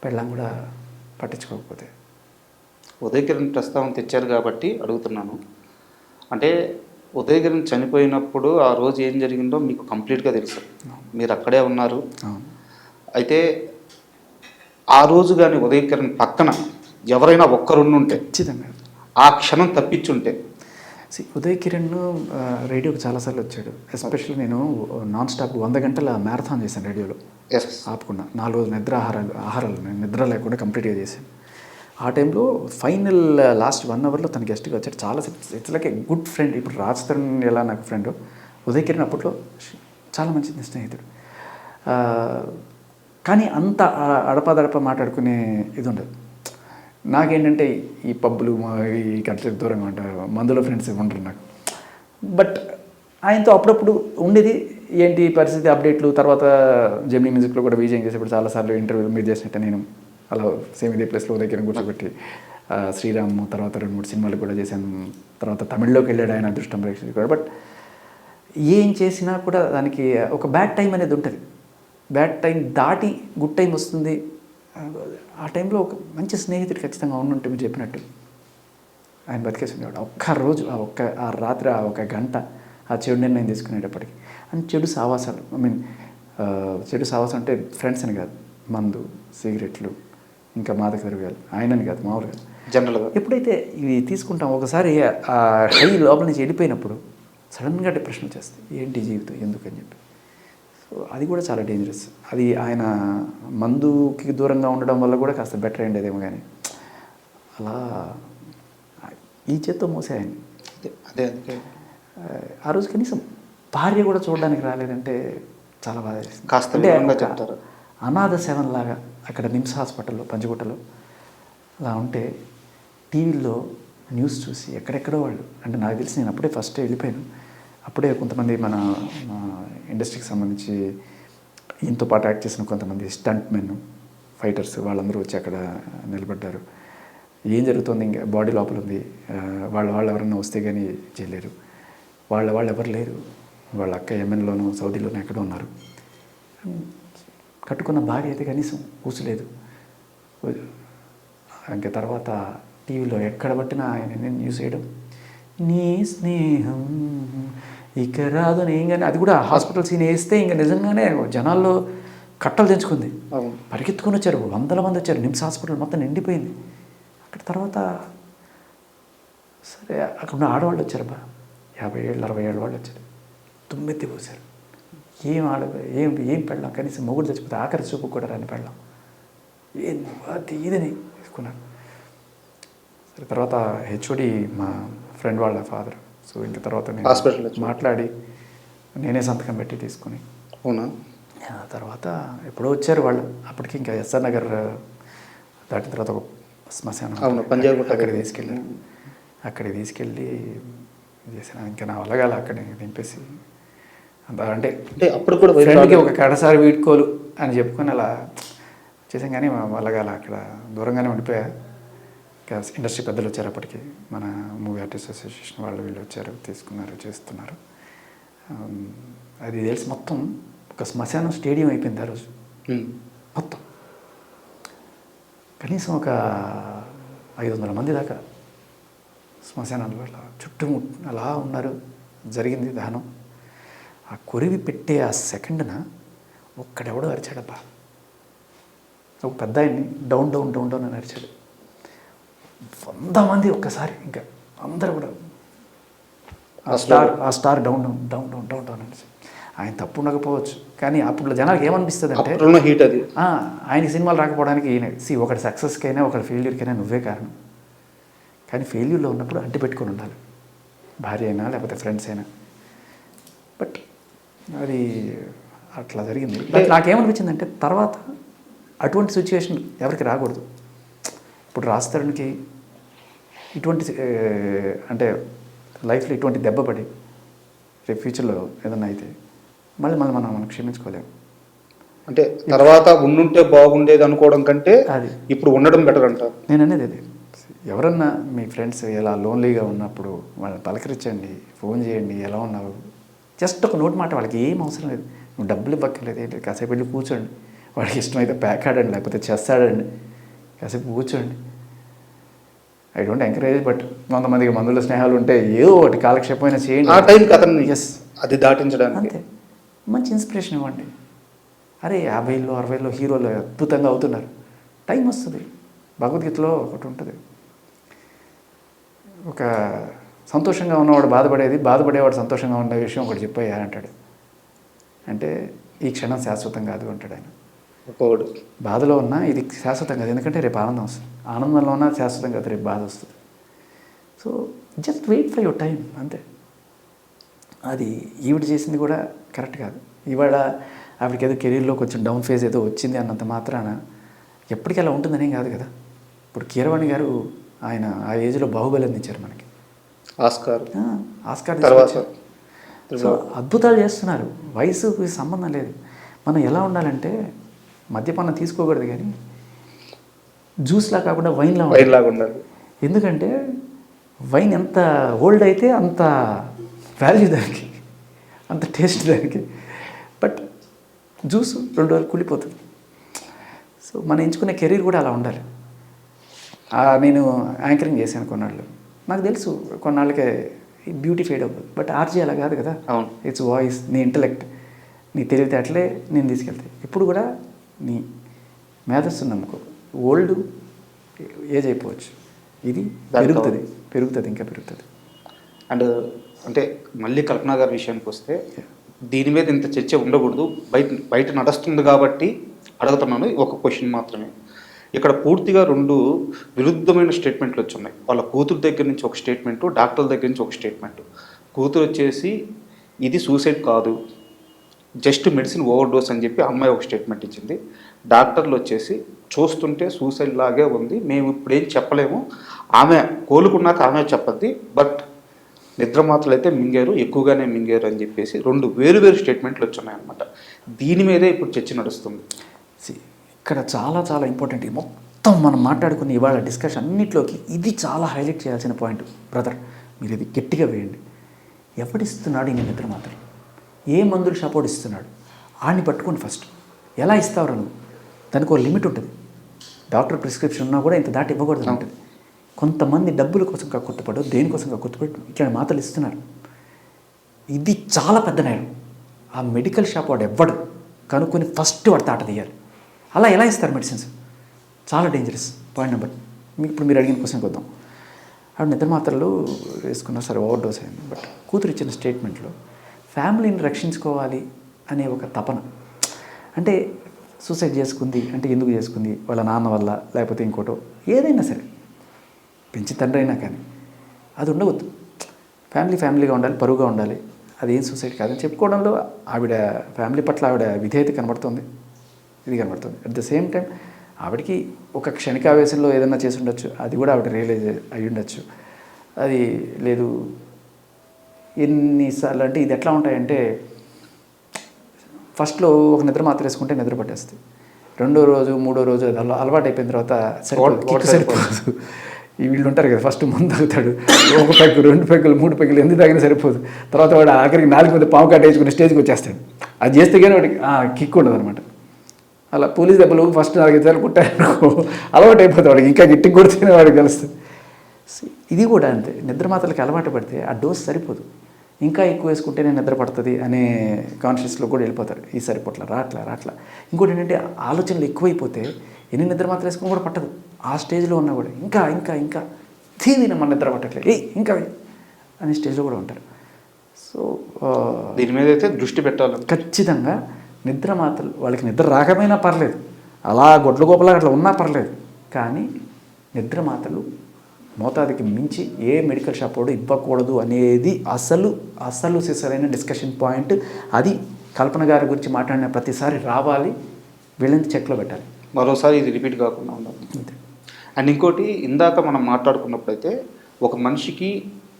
పెళ్ళం కూడా పట్టించుకోకపోతే. ఉదయ్ కిరణ్ ప్రస్తావన తెచ్చారు కాబట్టి అడుగుతున్నాను, అంటే ఉదయ్ కిరణ్ చనిపోయినప్పుడు ఆ రోజు ఏం జరిగిందో మీకు కంప్లీట్గా తెలుసు, మీరు అక్కడే ఉన్నారు. అయితే ఆ రోజు కానీ ఉదయ్ కిరణ్ పక్కన ఎవరైనా ఒక్కరుండుంటే, ఖచ్చితంగా ఆ క్షణం తప్పించుంటే. ఉదయ్ కిరణ్ రేడియోకి చాలాసార్లు వచ్చాడు. ఎస్పెషల్లీ నేను నాన్ స్టాప్ 100 గంటల మ్యారథాన్ చేశాను రేడియోలో, ఆపకుండా 4 రోజులు ఆహారాలు నేను నిద్ర లేకుండా కంప్లీట్గా చేశాను. ఆ టైంలో ఫైనల్ లాస్ట్ 1 అవర్లో తన గెస్ట్గా వచ్చాడు. చాలా it's like a good friend. ఇప్పుడు రాజ్ తరుణ్ ఎలా నాకు ఫ్రెండ్, ఉదయ్ కిరణ్ అప్పట్లో చాలా మంచి స్నేహితుడు. కానీ అంత అడపదడప మాట్లాడుకునే ఇది ఉండదు. నాకేంటంటే ఈ పబ్బులు ఈ గంటలకు దూరంగా ఉంటారు, మందులో ఫ్రెండ్స్ ఉండరు నాకు. బట్ ఆయనతో అప్పుడప్పుడు ఉండేది. ఏంటి పరిస్థితి అప్డేట్లు, తర్వాత జెమినీ మ్యూజిక్లో కూడా విజయం చేసేప్పుడు చాలాసార్లు ఇంటర్వ్యూలు మీరు చేసినట్టు నేను అలా సేమ్ ఇదే ప్లేస్లో ఉదయ్ కిరణ్ కూర్చోబెట్టి శ్రీరామ్, తర్వాత 2-3 సినిమాలు కూడా చేశాను. తర్వాత తమిళ్లోకి వెళ్ళాడు ఆయన, అదృష్టం ప్రేక్షకులు కూడా. బట్ ఏం చేసినా కూడా దానికి ఒక బ్యాడ్ టైం అనేది ఉంటుంది. బ్యాడ్ టైం దాటి గుడ్ టైం వస్తుంది. ఆ టైంలో ఒక మంచి స్నేహితుడు ఖచ్చితంగా ఉండుంటే మీరు చెప్పినట్టు ఆయన బతికేసి ఉండేవాడు. ఒక్కరోజు ఆ రాత్రి ఆ 1 గంట ఆ చెడు నిర్ణయం తీసుకునేటప్పటికి. అండ్ చెడు సావాసాలు, చెడు సావాసం అంటే ఫ్రెండ్స్ అని కాదు, మందు, సిగరెట్లు, ఇంకా మాదక ద్రవ్యాలు, ఆయనని కాదు మామూలుగా జనరల్గా ఎప్పుడైతే ఇవి తీసుకుంటాం ఒకసారి ఆ హై లోపల నుంచి వెళ్ళిపోయినప్పుడు సడన్గా డిప్రెషన్ వచ్చేస్తుంది. ఏంటి జీవితం ఎందుకని చెప్పి. సో అది కూడా చాలా డేంజరస్. అది ఆయన మందుకి దూరంగా ఉండడం వల్ల కూడా కాస్త బెటర్ అయ్యేదేమో, కానీ అలా ఈ చేత్తో మోసే ఆయన. అదే ఆ రోజు కనీసం భార్య కూడా చూడడానికి రాలేదంటే చాలా బాధ. కాస్త చెప్తారు. అనాథ శవంలాగా అక్కడ నిమ్స్ హాస్పిటల్లో పంచగుట్టలో అలా ఉంటే టీవీల్లో న్యూస్ చూసి ఎక్కడెక్కడో వాళ్ళు, అంటే నాకు తెలిసి నేను అప్పుడే ఫస్ట్ వెళ్ళిపోయాను. అప్పుడే కొంతమంది మన ఇండస్ట్రీకి సంబంధించి ఈయనతో పాటు యాక్ట్ చేసిన కొంతమంది స్టంట్ మెన్, ఫైటర్స్, వాళ్ళందరూ వచ్చి అక్కడ నిలబడ్డారు. ఏం జరుగుతుంది, ఇంకా బాడీ లోపల ఉంది, వాళ్ళు ఎవరన్నా వస్తే కానీ చేయలేరు, వాళ్ళు ఎవరు లేరు, వాళ్ళ అక్క యెమెన్లోనూ సౌదీలోనూ ఎక్కడో ఉన్నారు. కట్టుకున్న భార్య అయితే కనీసం కూసలేదు. ఇంకా తర్వాత టీవీలో ఎక్కడ పట్టినా ఆయన న్యూస్ వేయడం, నీ స్నేహం ఇక రాదు అని. కానీ అది కూడా హాస్పిటల్ సీన్ వేస్తే ఇంకా నిజంగానే జనాల్లో కట్టలు తెంచుకుంది. పరిగెత్తుకొని వచ్చారు, 100 మంది వచ్చారు. నిమ్స్ హాస్పిటల్ మొత్తం నిండిపోయింది. అక్కడ తర్వాత సరే అక్కడ ఉన్న ఆడవాళ్ళు వచ్చారు, 50 ఏళ్ళు 60 ఏళ్ళ వాళ్ళు వచ్చారు. తుమ్మెత్తి పోసారు. ఏం పెళ్ళాం, కనీసం మొగుడు చచ్చిపోతే ఆఖరి చూపు కూడా రాని పెళ్ళాం. అది ఇదని తీసుకున్నాను. తర్వాత హెచ్ఓడి మా ఫ్రెండ్ వాళ్ళ ఫాదర్. సో ఇంక తర్వాత హాస్పిటల్ నేను మాట్లాడి నేనే సంతకం పెట్టి తీసుకుని అవునా? ఆ తర్వాత ఎప్పుడో వచ్చారు వాళ్ళు. అప్పటికి ఇంకా ఎస్ఆర్ నగర్ దాటిన తర్వాత ఒక శ్మశానం అవును, పంజాబ్ గుట్ట అక్కడికి తీసుకెళ్ళారు. అక్కడికి తీసుకెళ్ళి చేశాను. ఇంకా నా వల్ల కాల అక్కడికి దింపేసి అంత అంటే అంటే అప్పుడు కూడా ఫ్రెండ్కి ఒక కడసారి వీడుకోలు అని చెప్పుకొని అలా చేసాం. కానీ మా వల్ల కాల అక్కడ దూరంగానే ఉండిపోయా. ఇంకా ఇండస్ట్రీ పెద్దలు వచ్చారు అప్పటికి, మన మూవీ ఆర్టిస్ట్ అసోసియేషన్ వాళ్ళు వీళ్ళు వచ్చారు, తీసుకున్నారు, చేస్తున్నారు. అది తెలిసి మొత్తం ఒక శ్మశానం స్టేడియం అయిపోయింది ఆ రోజు మొత్తం. కనీసం ఒక 500 మంది దాకా శ్మశానాలు అలా చుట్టూ అలా ఉన్నారు. జరిగింది దహనం. ఆ కొరివి పెట్టే ఆ సెకండ్న ఒక్కడెవడో అరిచాడబ్బా. ఒక పెద్ద ఆయన్ని డౌన్ డౌన్ డౌన్ డౌన్ అని అరిచాడు. 100 మంది ఒక్కసారి ఇంకా అందరూ కూడా ఆ star down down down down down down అనేసి. ఆయన తప్పు ఉండకపోవచ్చు, కానీ అప్పుడు జనాలకు ఏమనిపిస్తుంది అంటే హీట్ అది ఆయన సినిమాలు రాకపోవడానికి ఈయన ఒకటి సక్సెస్కైనా ఒకటి ఫెయిల్యూర్కైనా నువ్వే కారణం. కానీ ఫెయిల్యూర్లో ఉన్నప్పుడు అడ్డు పెట్టుకొని ఉండాలి, భార్య అయినా లేకపోతే ఫ్రెండ్స్ అయినా. బట్ అది అట్లా జరిగింది. బట్ నాకేమనిపించిందంటే తర్వాత అటువంటి సిచ్యువేషన్ ఎవరికి రాకూడదు. ఇప్పుడు రాస్తానికి ఇటువంటి అంటే లైఫ్లో ఇటువంటి దెబ్బ పడి రేపు ఫ్యూచర్లో ఏదన్నా అయితే మళ్ళీ మనం క్షమించుకోలేము. అంటే తర్వాత ఉండుంటే బాగుండేది అనుకోవడం కంటే అది ఇప్పుడు ఉండడం బెటర్ అంట. నేను అనేది అది. ఎవరన్నా మీ ఫ్రెండ్స్ ఎలా లోన్లీగా ఉన్నప్పుడు వాళ్ళని పలకరించండి, ఫోన్ చేయండి, ఎలా ఉన్నావు, జస్ట్ ఒక నోటి మాట. వాళ్ళకి ఏం అవసరం లేదు, నువ్వు డబ్బులు ఇవ్వక్కర్లేదు, ఏంటి కాసేపు వెళ్ళి కూర్చోండి, వాడికి ఇష్టమైతే ప్యాక్ ఆడండి, లేకపోతే చెస్ ఆడండి, కాసేపు కూర్చోండి. ఐ డోంట్ ఎంకరేజ్, బట్ కొంతమందికి మందుల స్నేహాలు ఉంటే ఏదో ఒకటి కాలక్షేపమైన చేయండి. ఆ టైంకి అతన్ని ఎస్ అది దాటించడానికి అంతే. మంచి ఇన్స్పిరేషన్ ఇవ్వండి. అరే 50లో 60లో హీరోలు అద్భుతంగా అవుతున్నారు. టైం వస్తుంది. భగవద్గీతలో ఒకటి ఉంటుంది, ఒక సంతోషంగా ఉన్నవాడు బాధపడేవాడు సంతోషంగా ఉన్న విషయం ఒకటి చెప్పయ్యా అంటాడు. అంటే ఈ క్షణం శాశ్వతం కాదు అంటాడు ఆయన. ఒకడు బాధలో ఉన్నా ఇది శాశ్వతం కాదు, ఎందుకంటే రేపు ఆనందం వస్తుంది. ఆనందంలో ఉన్నా శాశ్వతం కాదు, రేపు బాధ వస్తుంది. So just wait for your time అంతే. అది ఈవిడ చేసింది కూడా కరెక్ట్ కాదు. ఇవాళ ఆవిడకి ఏదో కెరీర్లో కొంచెం డౌన్ ఫేజ్ ఏదో వచ్చింది అన్నంత మాత్రాన ఎప్పటికీ అలా ఉంటుందనేం కాదు కదా. ఇప్పుడు కీరవాణి గారు ఆయన ఆ ఏజ్లో బాహుబలి అందించారు మనకి, ఆస్కార్ తర్వాత. సో అద్భుతాలు చేస్తున్నారు. వయసుకి సంబంధం లేదు. మనం ఎలా ఉండాలంటే మద్యపానం తీసుకోకూడదు, కానీ జ్యూస్లా కాకుండా వైన్లా ఉండాలి. ఎందుకంటే వైన్ ఎంత ఓల్డ్ అయితే అంత వాల్యూ దానికి, అంత టేస్ట్ దానికి. బట్ జ్యూస్ 2 రోజులు కూలిపోతుంది. సో మనం ఎంచుకునే కెరీర్ కూడా అలా ఉండాలి. నేను యాంకరింగ్ చేశాను కొన్నాళ్ళు, నాకు తెలుసు కొన్నాళ్ళకే బ్యూటీ ఫేడ్ అవ్వదు. బట్ ఆర్జీ అలా కాదు కదా. ఇట్స్ వాయిస్, నీ ఇంటలెక్ట్, నీ తెలివితేటలే నేను తీసుకెళ్తాయి. ఇప్పుడు కూడా నీ మేధస్సు నమ్ముకో. ఓల్డ్ ఏజ్ అయిపోవచ్చు, ఇది పెరుగుతుంది ఇంకా పెరుగుతుంది. అండ్ అంటే మళ్ళీ కల్పన గారి విషయానికి వస్తే దీని మీద ఇంత చర్చ ఉండకూడదు, బయట నడుస్తుంది కాబట్టి అడుగుతున్నాను. ఒక క్వశ్చన్ మాత్రమే. ఇక్కడ పూర్తిగా 2 విరుద్ధమైన స్టేట్మెంట్లు వచ్చున్నాయి. వాళ్ళ కూతురు దగ్గర నుంచి ఒక స్టేట్మెంటు, డాక్టర్ల దగ్గర నుంచి ఒక స్టేట్మెంటు. కూతురు వచ్చేసి ఇది సూసైడ్ కాదు, జస్ట్ మెడిసిన్ ఓవర్ డోస్ అని చెప్పి అమ్మాయి ఒక స్టేట్మెంట్ ఇచ్చింది. డాక్టర్లు వచ్చేసి చూస్తుంటే సూసైడ్ లాగే ఉంది, మేము ఇప్పుడు ఏం చెప్పలేము, ఆమె కోలుకున్నాక ఆమె చెప్పద్ది, బట్ నిద్ర మాత్రలు అయితే మింగారు, ఎక్కువగానే మింగారు అని చెప్పేసి 2 వేరు స్టేట్మెంట్లు వచ్చున్నాయన్నమాట. దీని మీదే ఇప్పుడు చర్చ నడుస్తుంది. ఇక్కడ చాలా చాలా ఇంపార్టెంట్. మొత్తం మనం మాట్లాడుకుని ఇవాళ డిస్కషన్ అన్నింటిలోకి ఇది చాలా హైలైట్ చేయాల్సిన పాయింట్. బ్రదర్, మీరు ఇది గట్టిగా వేయండి. ఎవడిస్తున్నాడు ఈ నిద్ర మాత్రం? ఏ మందులు సపోర్ట్ ఇస్తున్నాడు? ఆడిని పట్టుకోండి ఫస్ట్. ఎలా ఇస్తావు నువ్వు? దానికి ఒక లిమిట్ ఉంటుంది. డాక్టర్ ప్రిస్క్రిప్షన్ ఉన్నా కూడా ఇంత దాటి ఇవ్వకూడదు ఉంటుంది. కొంతమంది డబ్బుల కోసం కక్కుర్తిపడు, దేనికోసం కక్కుర్తిపడు ఇట్లా మాటలు ఇస్తున్నారు. ఇది చాలా పెద్ద నేరం. ఆ మెడికల్ షాప్ వాడు ఎవ్వడు కనుక్కొని ఫస్ట్ వాడు తాట తీయాలి. అలా ఎలా ఇస్తారు మెడిసిన్స్? చాలా డేంజరస్. Point number. ఇప్పుడు మీరు అడిగిన క్వశ్చన్కి వద్దాం. ఆవిడ నిద్ర మాత్రలు వేసుకున్నా సరే, ఓవర్ డోస్ అయింది. బట్ కూతురు ఇచ్చిన స్టేట్మెంట్లో ఫ్యామిలీని రక్షించుకోవాలి అనే ఒక తపన. అంటే సూసైడ్ చేసుకుంది అంటే ఎందుకు చేసుకుంది? వాళ్ళ నాన్న వల్ల, లేకపోతే ఇంకోటో, ఏదైనా సరే పెంచి తండ్రి అయినా కానీ అది ఉండవద్దు. ఫ్యామిలీగా ఉండాలి, పరువుగా ఉండాలి. అది ఏం సూసైడ్ కాదని చెప్పుకోవడంలో ఆవిడ ఫ్యామిలీ పట్ల ఆవిడ విధేయత కనబడుతుంది, ఇది కనబడుతుంది. అట్ ద సేమ్ టైం ఆవిడకి ఒక క్షణికావేశంలో ఏదైనా చేసి ఉండొచ్చు, అది కూడా ఆవిడ రియలైజ్ అయ్యి ఉండొచ్చు. అది లేదు ఎన్నిసార్లు అంటే ఇది ఎట్లా ఉంటాయంటే, ఫస్ట్లో ఒక నిద్ర మాత్రం వేసుకుంటే నిద్ర పట్టేస్తుంది. రెండో రోజు మూడో రోజు అలవాటు అయిపోయిన తర్వాత సరిపోదు. ఈ వీళ్ళు ఉంటారు కదా, ఫస్ట్ ముందు తాగుతాడు, 1 పెగ్గు 2 పెగ్గులు 3 పెగ్గులు ఎందుకు తాగినా సరిపోదు. తర్వాత వాడు ఆఖరికి 4 మీద పాము కట్టేసుకుని స్టేజ్కి వచ్చేస్తాడు. అది చేస్తే కానీ వాడికి కిక్ ఉండదు అనమాట. అలా పోలీస్ దెబ్బలు ఫస్ట్ 4-5 సార్లు కుట్టారనుకో అలవాటు అయిపోతుంది వాడికి, ఇంకా గిట్టికి కొడితేనే వాడికి కలుస్తుంది. ఇది కూడా అంతే, నిద్ర మాత్రలకి అలవాటు పడితే ఆ డోస్ సరిపోదు, ఇంకా ఎక్కువ వేసుకుంటేనే నిద్ర పడుతుంది అనే కాన్షియస్లో కూడా వెళ్ళిపోతారు. ఈ సరిపోట్ల రాట్లా. ఇంకోటి ఏంటంటే ఆలోచనలు ఎక్కువైపోతే ఎన్ని నిద్ర మాత్రం వేసుకుని కూడా పట్టదు. ఆ స్టేజ్లో ఉన్నా కూడా ఇంకా తీదిన మన నిద్ర పట్టట్లేదు, ఇంకా అనే స్టేజ్లో కూడా ఉంటారు. సో దీని మీద అయితే దృష్టి పెట్టాలి. ఖచ్చితంగా నిద్ర మాత్రలు వాళ్ళకి నిద్ర రాకపోయినా పర్లేదు, అలా గొడ్ల గోపలా అట్లా ఉన్నా పర్లేదు, కానీ నిద్ర మాత్రలు మోతాదుకి మించి ఏ మెడికల్ షాప్ వాడు ఇవ్వకూడదు అనేది అసలు సిసరైన డిస్కషన్ పాయింట్. అది కల్పన గారి గురించి మాట్లాడిన ప్రతిసారి రావాలి, వీళ్ళని చెక్లో పెట్టాలి, మరోసారి ఇది రిపీట్ కాకుండా ఉండాలి. అంతే. అండ్ ఇంకోటి, ఇందాక మనం మాట్లాడుకున్నప్పుడైతే ఒక మనిషికి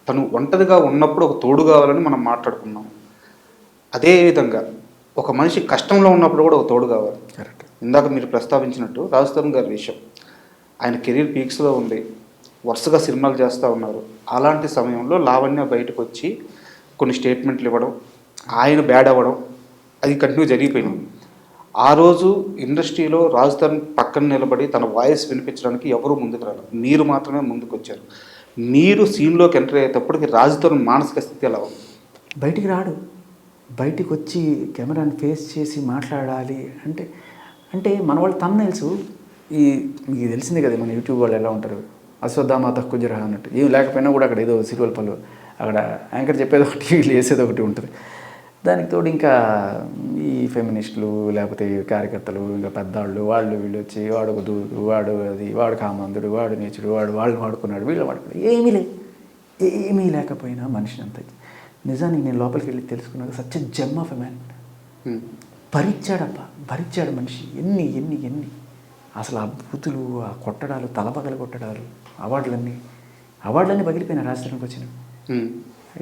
తను ఒంటరిగా ఉన్నప్పుడు ఒక తోడు కావాలని మనం మాట్లాడుకున్నాం. అదేవిధంగా ఒక మనిషి కష్టంలో ఉన్నప్పుడు కూడా ఒక తోడు కావాలి. కరెక్ట్. ఇందాక మీరు ప్రస్తావించినట్టు రాజ్ తరుణ్ గారి విషయం, ఆయన కెరీర్ పీక్స్లో ఉంది, వరుసగా సినిమాలు చేస్తూ ఉన్నారు. అలాంటి సమయంలో లావణ్య బయటకు వచ్చి కొన్ని స్టేట్మెంట్లు ఇవ్వడం, ఆయన బ్యాడ్ అవ్వడం, అది కంటిన్యూ జరిగిపోయింది. ఆ రోజు ఇండస్ట్రీలో రాజ్ తరుణ్ పక్కన నిలబడి తన వాయిస్ వినిపించడానికి ఎవరూ ముందుకు రాలేదు, మీరు మాత్రమే ముందుకు వచ్చారు. మీరు సీన్లోకి ఎంటర్ అయ్యేటప్పటికి రాజ్ తరుణ్ మానసిక స్థితి ఎలా ఉంది? బయటికి రాడు, బయటికి వచ్చి కెమెరాని ఫేస్ చేసి మాట్లాడాలి అంటే మన వాళ్ళు తమ్నైల్స్ మీకు తెలిసిందే కదా, మన యూట్యూబ్ వాళ్ళు ఎలా ఉంటారు, అశ్వత్థామాత కుజరహ అన్నట్టు. ఏం లేకపోయినా కూడా అక్కడ ఏదో సిల్వల్ పళ్ళు, అక్కడ యాంకర్ చెప్పేది ఒకటి వీళ్ళు వేసేది ఒకటి ఉంటుంది. దానికి తోడు ఇంకా ఈ ఫెమినిస్టులు లేకపోతే కార్యకర్తలు ఇంకా పెద్దవాళ్ళు వాళ్ళు వీళ్ళు వచ్చి వాడు ఒక దూడు, వాడు అది, వాడు కామందుడు, వాడు నీచుడు, వాళ్ళు వాడుకున్నాడు, వీళ్ళు వాడుకున్నాడు. ఏమీ లేకపోయినా మనిషిని అంత నిజానికి నేను లోపలికి వెళ్ళి తెలుసుకున్నాక such gem of a man. భరించాడు మనిషి ఎన్ని అసలు ఆ బూతులు, ఆ కొట్టడాలు, తలపగలు కొట్టడాలు, అవార్డులన్నీ పగిలిపోయినా రాజధానికి వచ్చినాయి.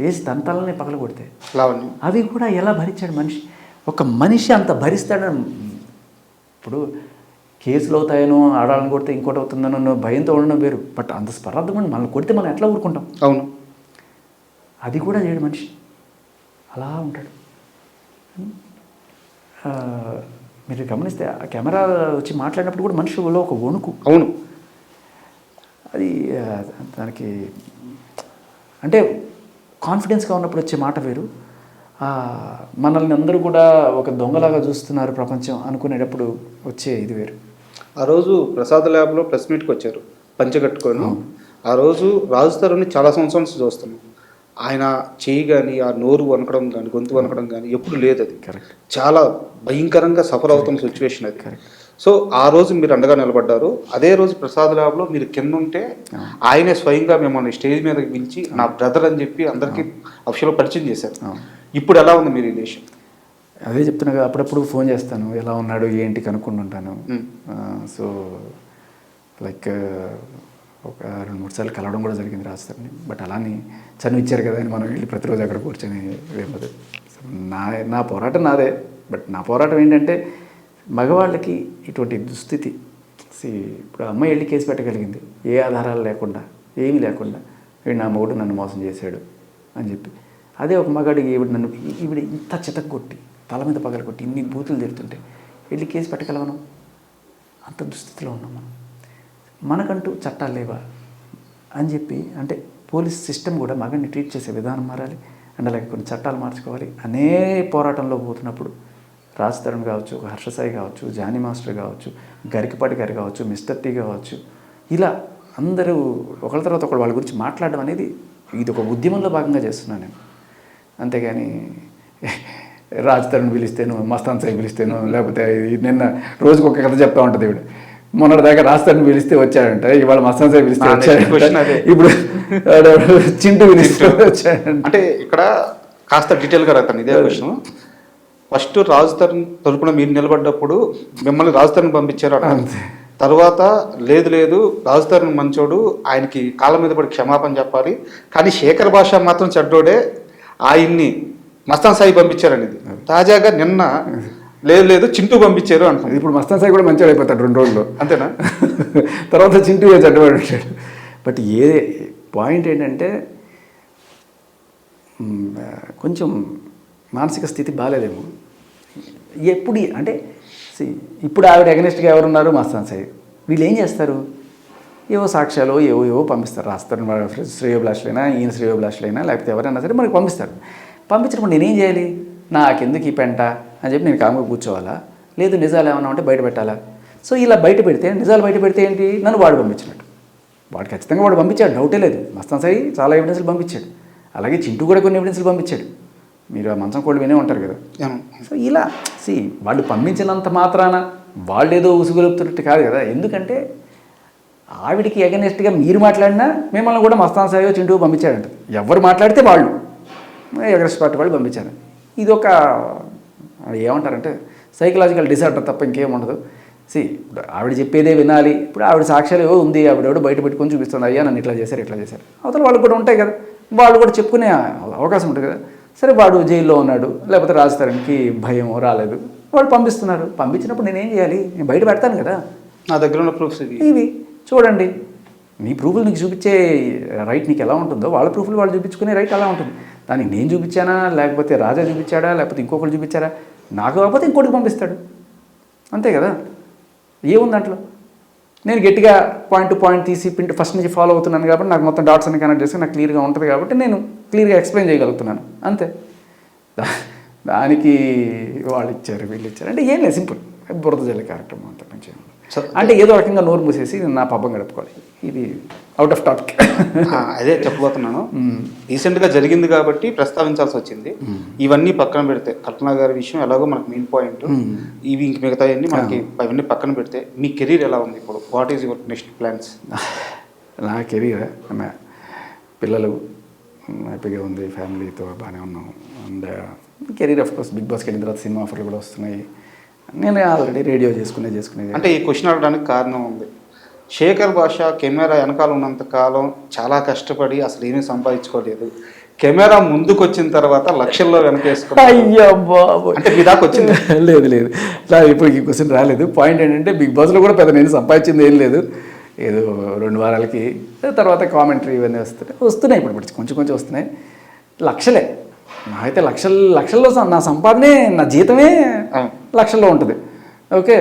వేసి దంతాలనే పగల కొడితే అవి కూడా ఎలా భరించాడు మనిషి. ఒక మనిషి అంత భరిస్తాడని, ఇప్పుడు కేసులు అవుతాయనో ఆడాలని కొడితే ఇంకోటి అవుతుందనో భయంతో ఉండడం వేరు, బట్ అంత స్పర్ధం మనల్ని కొడితే మనం ఎట్లా ఊరుకుంటాం? అవును, అది కూడా చేయడు మనిషి, అలా ఉంటాడు. మీరు గమనిస్తే ఆ కెమెరా వచ్చి మాట్లాడినప్పుడు కూడా మనిషిలో ఒక వణుకు. అవును, అది దానికి అంటే కాన్ఫిడెన్స్గా ఉన్నప్పుడు వచ్చే మాట వేరు. మనల్ని అందరూ కూడా ఒక దొంగలాగా చూస్తున్నారు ప్రపంచం అనుకునేటప్పుడు వచ్చే ఇది వేరు. ఆ రోజు ప్రసాద్ ల్యాబ్లో ప్రెస్ మీట్కి వచ్చారు పంచగట్టుకొని. ఆ రోజు రాజ్ తరుణ్ని చాలా సంవత్సరాల నుంచి చూస్తున్నాం. ఆయన చేయి కానీ, ఆ నోరు వనకడం కానీ, గొంతు వనకడం కానీ ఎప్పుడు లేదు. అది కరెక్ట్, చాలా భయంకరంగా సఫర్ అవుతున్న సిచ్యువేషన్ అది. కరెక్ట్. సో ఆ రోజు మీరు అండగా నిలబడ్డారు. అదే రోజు ప్రసాద్ ల్యాబ్లో మీరు కింద ఉంటే ఆయనే స్వయంగా మిమ్మల్ని స్టేజ్ మీదకి పిలిచి నా బ్రదర్ అని చెప్పి అందరికీ అఫీషియల్గా పరిచయం చేశారు. ఇప్పుడు ఎలా ఉంది మీ రిలేషన్? అదే చెప్తున్నా కదా, అప్పుడప్పుడు ఫోన్ చేస్తాను, ఎలా ఉన్నాడు ఏంటి కనుక్కుంటుంటాను. సో లైక్ ఒక 2-3 సార్లు కలవడం కూడా జరిగింది రాజధాని. బట్ అలానే చనువు ఇచ్చారు కదా అని మనం వెళ్ళి ప్రతిరోజు అక్కడ కూర్చొని వేయదు. నా పోరాటం నాదే. బట్ నా పోరాటం ఏంటంటే మగవాళ్ళకి ఇటువంటి దుస్థితి. ఇప్పుడు అమ్మాయి వెళ్ళి కేసు పెట్టగలిగింది ఏ ఆధారాలు లేకుండా, ఏమీ లేకుండా, వీడు నా మొగుడు నన్ను మోసం చేశాడు అని చెప్పి. అదే ఒక మగాడికి ఈవిడ ఇంత చితక్కొట్టి తల మీద పగలగొట్టి ఇన్ని బూతులు తిరుగుతుంటే వెళ్ళి కేసు పెట్టగలవను? అంత దుస్థితిలో ఉన్నాం మనం. మనకంటూ చట్టాలు లేవా అని చెప్పి, అంటే పోలీస్ సిస్టమ్ కూడా మగాడిని ట్రీట్ చేసే విధానం మారాలి. అండ్ అలాగే కొన్ని చట్టాలు మార్చుకోవాలి. అనే పోరాటంలో పోతున్నప్పుడు రాజ్ తరుణ్ కావచ్చు, హర్షసాయి కావచ్చు, జానీ మాస్టర్ కావచ్చు, గరికపాటి గారు కావచ్చు, మిస్టర్ టీ కావచ్చు, ఇలా అందరూ ఒకళ్ళ తర్వాత ఒకళ్ళు వాళ్ళ గురించి మాట్లాడడం అనేది ఇది ఒక ఉద్యమంలో భాగంగా చేస్తున్నాను నేను. అంతేగాని రాజ్ తరుణ్ పిలిస్తేను, మస్తాన్ సాయి పిలిస్తేను, లేకపోతే నిన్న రోజుకు ఒక కథ చెప్తా ఉంటుంది ఇవిడ, మొన్నటి దాకా రాస్తారని పిలిస్తే వచ్చాడంట, ఇవాళ మస్తాన్ సాయి పిలిస్తే నా next question వచ్చాడంట, అదే. ఇప్పుడు చింటూ పిలిస్తే వచ్చాడంట. అంటే ఇక్కడ కాస్త డీటెయిల్గా రాస్తాను ఇదే క్వశ్చన్. ఫస్ట్ రాజు తరపున మీరు నిలబడ్డప్పుడు మిమ్మల్ని రాజు తరుణ్ పంపించారు అన్నారు. అంతే. తర్వాత లేదు రాజు తరుణ్ మంచోడు, ఆయనకి కాళ్ళ మీద పడి క్షమాపణ చెప్పాలి, కానీ శేఖర్ భాష మాత్రం చెడ్డోడే, ఆయన్ని మస్తాన్ సాయి పంపించారనేది. తాజాగా నిన్న లేదు చింటూ పంపించారు అంటున్నారు. ఇప్పుడు మస్తాన్ సాయి కూడా మంచిగా అయిపోతాడు 2 రోజుల్లో, అంతేనా? తర్వాత చింటూ చెడ్డవాడు ఉంటాడు. బట్ పాయింట్ ఏంటంటే కొంచెం మానసిక స్థితి బాగాలేదేమో ఎప్పుడు. అంటే ఇప్పుడు ఆవిడ అగెనిస్ట్గా ఎవరున్నారు? మస్తాన్ సాయి. వీళ్ళు ఏం చేస్తారు? ఏవో సాక్ష్యాలు ఏవో పంపిస్తారు, రాస్తారు. శ్రేయోభిలాషులైనా, ఈయన శ్రేయోభిలాషులైనా, లేకపోతే ఎవరైనా సరే మనకి పంపిస్తారు. పంపించినప్పుడు నేనేం చేయాలి? నాకెందుకు ఈ పెంట అని చెప్పి నేను కాముగా కూర్చోవాలా? లేదు నిజాలు ఏమన్నా ఉంటే బయట పెట్టాలా? సో ఇలా బయట పెడితే, నిజాలు బయట పెడితే ఏంటి? నన్ను వాడు పంపించినట్టు. వాడు ఖచ్చితంగా వాడు పంపించాడు, డౌటే లేదు. మస్తాన్ సాయి చాలా ఎవిడెన్స్లు పంపించాడు, అలాగే చింటూ కూడా కొన్ని ఎవిడెన్స్లు పంపించాడు. మీరు ఆ మంచం కోళ్ళు వినే ఉంటారు కదా. సో ఇలా వాళ్ళు పంపించినంత మాత్రాన వాళ్ళు ఏదో ఉసుగొలుపుతున్నట్టు కాదు కదా. ఎందుకంటే ఆవిడికి ఎగనెస్ట్గా మీరు మాట్లాడినా మిమ్మల్ని కూడా మస్తాన్ సాయో చింటూ పంపించాడంట. ఎవరు మాట్లాడితే వాళ్ళు ఎగరెస్ట్ పార్టీ వాళ్ళు పంపించారు. ఇది ఒక ఏమంటారంటే సైకలాజికల్ డిసార్డర్ తప్ప ఇంకేం ఉండదు. ఇప్పుడు ఆవిడ చెప్పేదే వినాలి. ఇప్పుడు ఆవిడ సాక్ష్యాలు ఏవో ఉంది, ఆవిడెవడో బయట పెట్టుకొని చూపిస్తుంది, అయ్యా నన్ను ఇట్లా చేశారు అవతల వాళ్ళు కూడా ఉంటాయి కదా, వాళ్ళు కూడా చెప్పుకునే అవకాశం ఉంటుంది కదా. సరే వాడు జైల్లో ఉన్నాడు, లేకపోతే రాజు తరుణ్కి భయం రాలేదు, వాడు పంపిస్తున్నారు. పంపించినప్పుడు నేనేం చేయాలి? నేను బయట పెడతాను కదా. నా దగ్గర ఉన్న ప్రూఫ్స్ ఇవి చూడండి. నీ ప్రూఫ్లు నీకు చూపించే రైట్ నీకు ఎలా ఉంటుందో, వాళ్ళ ప్రూఫ్లు వాళ్ళు చూపించుకునే రైట్ అలా ఉంటుంది. దానికి నేను చూపించానా, లేకపోతే రాజా చూపించాడా, లేకపోతే ఇంకొకరు చూపించారా? నాకు కాకపోతే ఇంకోటికి పంపిస్తాడు, అంతే కదా. ఏముంది దాంట్లో? నేను గట్టిగా పాయింట్ టు పాయింట్ తీసి ఫస్ట్ నుంచి ఫాలో అవుతున్నాను కాబట్టి నాకు మొత్తం డాట్స్ అన్ని కనెక్ట్ చేసి నాకు క్లియర్గా ఉంటుంది కాబట్టి నేను క్లియర్గా ఎక్స్ప్లెయిన్ చేయగలుగుతున్నాను, అంతే. దానికి వాళ్ళు ఇచ్చారు వీళ్ళు ఇచ్చారు అంటే ఏం లేదు, సింపుల్ బురద జల్లి కార్యక్రమం అంత మంచిగా. అంటే ఏదో రకంగా నోరు మూసేసి నా పబ్బం గడుపుకోవాలి. ఇది అవుట్ ఆఫ్ టాపిక్. అదే చెప్పబోతున్నాను. రీసెంట్గా జరిగింది కాబట్టి ప్రస్తావించాల్సి వచ్చింది. ఇవన్నీ పక్కన పెడితే కల్పన గారి విషయం ఎలాగో మనకు మెయిన్ పాయింట్, ఇవి ఇంక మిగతా మనకి అవన్నీ పక్కన పెడితే మీ కెరీర్ ఎలా ఉంది ఇప్పుడు? What is your next plans? నా కెరీర్ పిల్లలు హ్యాపీగా ఉంది, ఫ్యామిలీతో బాగానే ఉన్నాం. And career of course big బాస్కి వెళ్ళిన తర్వాత సినిమా ఆఫర్లు కూడా వస్తున్నాయి. నేను ఆల్రెడీ రేడియో చేసుకునేది. అంటే ఈ క్వశ్చన్ అడగడానికి కారణం ఉంది. శేఖర్ భాష కెమెరా వెనకాల ఉన్నంత కాలం చాలా కష్టపడి అసలు ఏమీ సంపాదించుకోలేదు. కెమెరా ముందుకు వచ్చిన తర్వాత లక్షల్లో వెనకేసుకున్నాడు. అయ్యో బాబు, అంటే మీ దాకా వచ్చింది? లేదు ఇప్పుడు ఈ క్వశ్చన్ రాలేదు. పాయింట్ ఏంటంటే బిగ్ బాస్లో కూడా పెద్ద నేను సంపాదించింది ఏం లేదు. ఏదో 2 వారాలకి తర్వాత కామెంటరీ ఇవన్నీ వస్తున్నాయి ఇప్పుడు కొంచెం వస్తున్నాయి. లక్షలే నాకైతే లక్షల్లో నా సంపాదనే, నా జీతమే లక్షల్లో ఉంటుంది. ఓకే,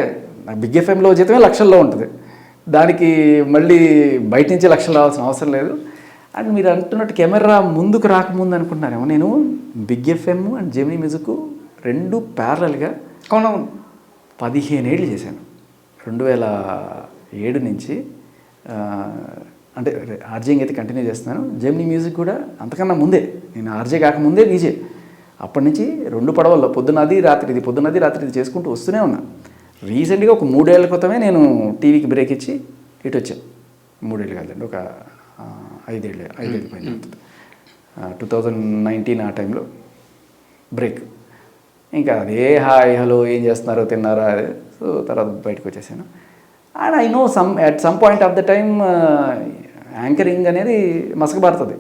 నా బిగ్ ఎఫ్ఎంలో జీతమే లక్షల్లో ఉంటుంది. దానికి మళ్ళీ బయట నుంచి లక్షలు రావాల్సిన అవసరం లేదు. అండ్ మీరు అంటున్నట్టు కెమెరా ముందుకు రాకముందు అనుకుంటున్నారేమో, నేను big FM and Gemini music 2 ప్యారలల్గా 15 ఏళ్ళు చేశాను. 2007 నుంచి అంటే ఆర్జేయింగ్ అయితే కంటిన్యూ చేస్తున్నాను. జెమినీ మ్యూజిక్ కూడా అంతకన్నా ముందే, నేను ఆర్జే కాకముందే విజే. అప్పటి నుంచి 2 పడవల్లో పొద్దున్నది రాత్రిది చేసుకుంటూ వస్తూనే ఉన్నా. రీసెంట్గా ఒక 3 ఏళ్ల క్రితమే నేను టీవీకి బ్రేక్ ఇచ్చి ఇటు వచ్చాను. 3 ఏళ్ళు కాదండి, ఒక 5 ఏళ్ళు పైన అవుతుంది. 2019 ఆ టైంలో బ్రేక్. ఇంకా అదే హాయ్ హలో ఏం చేస్తున్నారో తిన్నారా అదే. సో తర్వాత బయటకు వచ్చేసాను. And I know at some point of the time anchoring అనేది మసకబారుతుంది,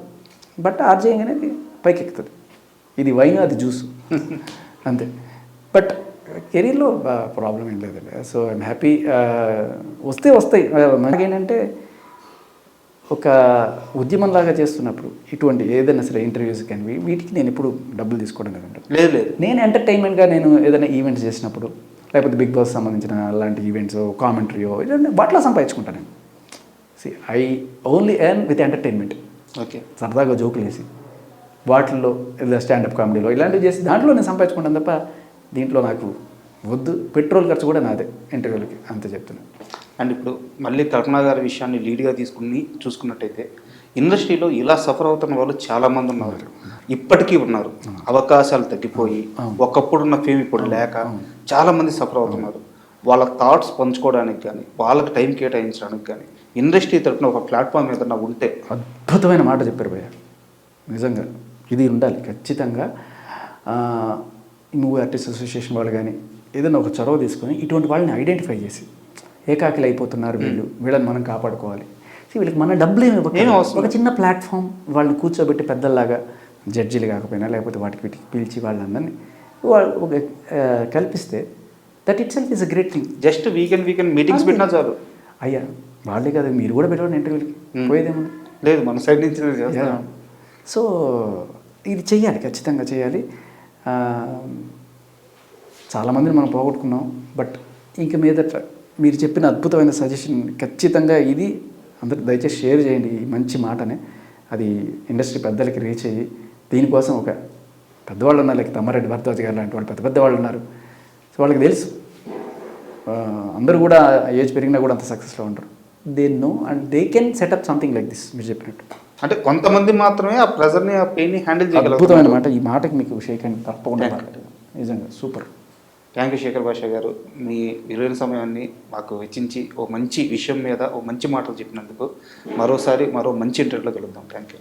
బట్ ఆర్జేయింగ్ అనేది పైకి ఎక్కుతుంది. ఇది వైన్, అది జ్యూస్, అంతే. బట్ కెరీర్లో ప్రాబ్లం ఏం లేదండి. So I'm happy. వస్తాయి. మనకేంటంటే ఒక ఉద్యమంలాగా చేస్తున్నప్పుడు ఇటువంటి ఏదైనా సరే ఇంటర్వ్యూస్ కానీ వీటికి నేను ఎప్పుడు డబ్బులు తీసుకోవడం కదండి. లేదు నేను ఎంటర్టైన్మెంట్గా నేను ఏదైనా ఈవెంట్స్ చేసినప్పుడు, లేకపోతే బిగ్ బాస్ సంబంధించిన అలాంటి ఈవెంట్స్, కామెంటరీయో ఇలాంటి వాటిలో సంపాదించుకుంటాను నేను. I only earn with entertainment. Okay, సరదాగా జోకులు వేసి వాటిల్లో లేదా స్టాండప్ కామెడీలో ఇలాంటివి చేసి దాంట్లో నేను సంపాదించుకుంటాను తప్ప దీంట్లో నాకు వద్దు. పెట్రోల్ ఖర్చు కూడా నాదే ఇంటర్వ్యూలకి, అంతే చెప్తున్నాను. అండ్ ఇప్పుడు మళ్ళీ కల్పన గారి విషయాన్ని లీడ్గా చూసుకున్నట్టయితే ఇండస్ట్రీలో ఇలా సఫర్ అవుతున్న వాళ్ళు చాలామంది ఉన్నారు, ఇప్పటికీ ఉన్నారు. అవకాశాలు తగ్గిపోయి ఒకప్పుడు ఉన్న ఫేమ్ ఇప్పుడు లేక చాలామంది సఫర్ అవుతున్నారు. వాళ్ళ థాట్స్ పంచుకోవడానికి కానీ వాళ్ళకి టైం కేటాయించడానికి కానీ ఇండస్ట్రీ తరపున ఒక ప్లాట్ఫామ్ ఏదైనా ఉంటే. అద్భుతమైన మాట చెప్పారు భయ్య, నిజంగా ఇది ఉండాలి ఖచ్చితంగా. మూవీ ఆర్టిస్ట్ అసోసియేషన్ వాళ్ళు కానీ ఏదైనా ఒక చొరవ తీసుకొని ఇటువంటి వాళ్ళని ఐడెంటిఫై చేసి ఏకాకిలు అయిపోతున్నారు వీళ్ళని మనం కాపాడుకోవాలి. వీళ్ళకి మన డబ్బులు ఏమి ఒక చిన్న ప్లాట్ఫామ్ వాళ్ళని కూర్చోబెట్టి పెద్దల్లాగా జడ్జీలు కాకపోయినా లేకపోతే వాటికి పిలిచి వాళ్ళందరినీ వాళ్ళు కల్పిస్తే that it self is a great thing. Just weekend meetings పెట్టినా చాలు. అయ్యా వాళ్ళే కదా, మీరు కూడా పెట్టండి ఇంటర్వ్యూలకి, పోయేదేమన్నా లేదు మన సైడ్ నుంచి. సో ఇది చెయ్యాలి, ఖచ్చితంగా చేయాలి. చాలామందిని మనం పోగొట్టుకున్నాం, బట్ ఇంక మీదట మీరు చెప్పిన అద్భుతమైన సజెషన్ ఖచ్చితంగా ఇది అందరూ దయచేసి షేర్ చేయండి. ఈ మంచి మాటనే అది ఇండస్ట్రీ పెద్దలకి రీచ్ అయ్యి దీనికోసం ఒక పెద్దవాళ్ళు ఉన్నారు, లైక్ తమ్మారెడ్డి భరద్వాజ్ గారు లాంటి వాళ్ళు పెద్ద వాళ్ళు ఉన్నారు. సో వాళ్ళకి తెలుసు అందరూ కూడా ఏజ్ పెరిగినా కూడా అంత సక్సెస్లో ఉంటారు. They know and they can setup something like this. మీరు చెప్పినట్టు అంటే కొంతమంది మాత్రమే ఆ ప్రెజర్ని ఆ పెయిన్ని హ్యాండిల్ చేయగలరు. అద్భుతమైన మాట, ఈ మాటకి మీకు షేక్ అండ్ తప్పకుండా నిజంగా సూపర్. థ్యాంక్ యూ శేఖర్ భాష గారు, మీ విలువైన సమయాన్ని మాకు వెచ్చించి ఓ మంచి విషయం మీద ఓ మంచి మాటలు చెప్పినందుకు. మరో మంచి ఇంటర్వ్యూలో కలుద్దాం. Thank you.